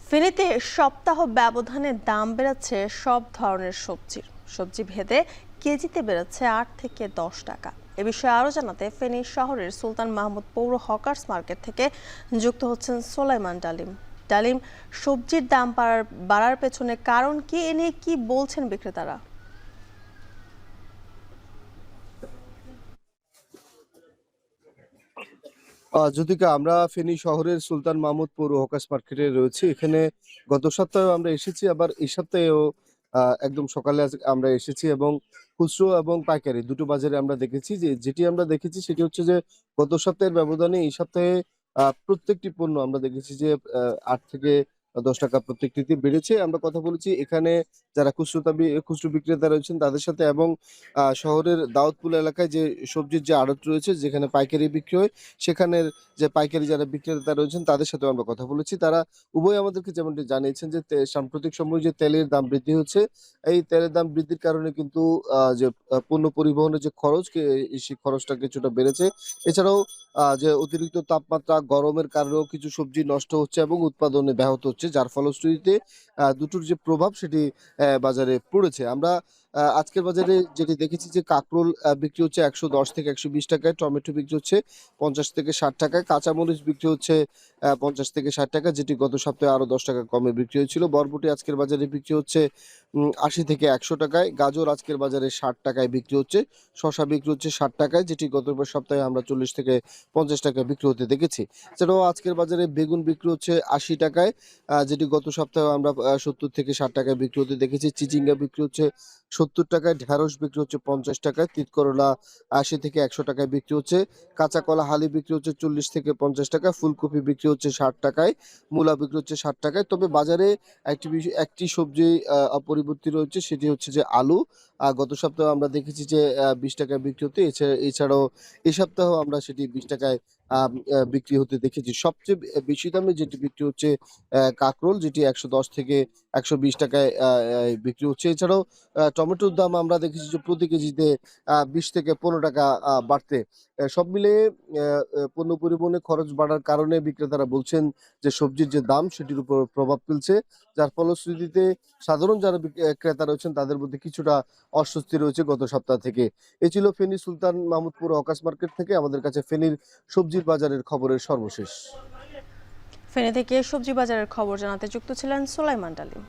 ফেনীতে সপ্তাহ ব্যবধানে দাম বেড়েছে সব ধরনের সবজি ভেদে কেজিতে বেড়েছে ৮ থেকে ১০ টাকা। এ বিষয়ে আরো জানাতে ফেনী শহরের সুলতান মাহমুদ পৌর হকার্স মার্কেট থেকে যুক্ত হচ্ছেন সোলাইমান ডালিম। সবজির দাম বাড়ার পেছনে কারণ কি, এ নিয়ে কি বলছেন বিক্রেতারা? যদিও আমরা ফেনী শহরের সুলতান মাহমুদ পৌর হকার্স মার্কেটে রয়েছি। এখানে গত সপ্তাহেও আমরা এসেছি, আবার এই সপ্তাহেও একদম সকালে আমরা এসেছি এবং খুচরো এবং পাইকারি দুটো বাজারে আমরা দেখেছি যেটি আমরা দেখেছি সেটি হচ্ছে যে গত সপ্তাহের ব্যবধানে এই সপ্তাহে প্রত্যেকটি পণ্য আমরা দেখেছি যে ৮ থেকে ১০ টাকা প্রত্যেকটিতে বেড়েছে। আমরা কথা বলেছি এখানে যারা খুচরো বিক্রেতা রয়েছেন তাদের সাথে, এবং শহরের দাউদপুর এলাকায় যে সবজির যে আড়ত রয়েছে যেখানে পাইকারি বিক্রি হয়, সেখানের যে পাইকারি যারা বিক্রেতা রয়েছেন তাদের সাথেও আমরা কথা বলেছি। তারা উভয় আমাদেরকে যেমনটি জানিয়েছেন যে সাম্প্রতিক সময়ে যে তেলের দাম বৃদ্ধি হচ্ছে, এই তেলের দাম বৃদ্ধির কারণে কিন্তু যে পণ্য পরিবহনের যে খরচ সেই খরচটা কিছুটা বেড়েছে। এছাড়াও যে অতিরিক্ত তাপমাত্রা, গরমের কারণেও কিছু সবজি নষ্ট হচ্ছে এবং উৎপাদনে ব্যাহত হচ্ছে। যার ফলশ্রুতিতে দুটোর যে প্রভাব সেটি বাজারে পড়েছে। আমরা আজকের বাজারে যেটি দেখেছি যে কাঁকরোল বিক্রি হচ্ছে ১১০ থেকে ১২০ টাকায়, টমেটো বিক্রি হচ্ছে ৫০ থেকে ৬০ টাকায়, কাঁচামরিচ বিক্রি হচ্ছে ৫০ থেকে ৬০ টাকা, যেটি গত সপ্তাহে আরো ১০ টাকা কমে বিক্রি হয়েছিল। বরবটি আজকের বাজারে বিক্রি হচ্ছে ৮০ থেকে ১০০ টাকায়, গাজর আজকের বাজারে ৬০ টাকায় বিক্রি হচ্ছে, শসা বিক্রি হচ্ছে ৬০ টাকায়, যেটি গত সপ্তাহে আমরা ৪০ থেকে ৫০ টাকায় বিক্রি হতে দেখেছি। এছাড়াও আজকের বাজারে বেগুন বিক্রি হচ্ছে ৮০ টাকায়, যেটি গত সপ্তাহে আমরা ৭০ থেকে ৬০ টাকায় বিক্রি হতে দেখেছি। চিচিঙ্গা বিক্রি হচ্ছে ৭০ টাকায়, ঢেঁড়স বিক্রি হচ্ছে ৫০ টাকায়, তিতকরলা ৮০ থেকে ১০০ টাকায় বিক্রি হচ্ছে, কাঁচা কলা হালি বিক্রি হচ্ছে ৪০ থেকে ৫০ টাকা, ফুলকপি বিক্রি হচ্ছে ৬০ টাকায়, মূলা বিক্রি হচ্ছে ৬০ টাকায়। তবে বাজারে একটি সবজি অপরিবর্তিত রয়েছে, সেটি হচ্ছে যে আলু। গত সপ্তাহে আমরা দেখেছি যে ২০ টাকায় বিক্রি হতে, এছাড়াও এই সপ্তাহেও আমরা সেটি ২০ টাকায় বিক্রি হতে দেখেছি। সবচেয়ে বেশি দামে যেটি বিক্রি হচ্ছে কাঁকরোল, যেটি ১১০ থেকে ১২০ টাকায় বিক্রি হচ্ছে। এছাড়াও টমেটোর দাম আমরা দেখেছি যে প্রতি কেজিতে ২০ থেকে ১৫ টাকা বাড়তে। সব মিলিয়ে পণ্য পরিবহনে খরচ বাড়ার কারণে বিক্রেতারা বলছেন যে সবজির যে দাম সেটির উপর প্রভাব ফেলছে। যার ফলশ্রুতিতে সাধারণ যারা ক্রেতা রয়েছেন তাদের মধ্যে কিছুটা অস্বস্তি রয়েছে গত সপ্তাহ থেকে। এ ছিল ফেনী সুলতান মাহমুদপুর হকার্স মার্কেট থেকে আমাদের কাছে ফেনীর সবজির বাজারের খবরের সর্বশেষ। ফেনী থেকে সবজি বাজারের খবর জানাতে যুক্ত ছিলেন সোলাইমান ডালিম।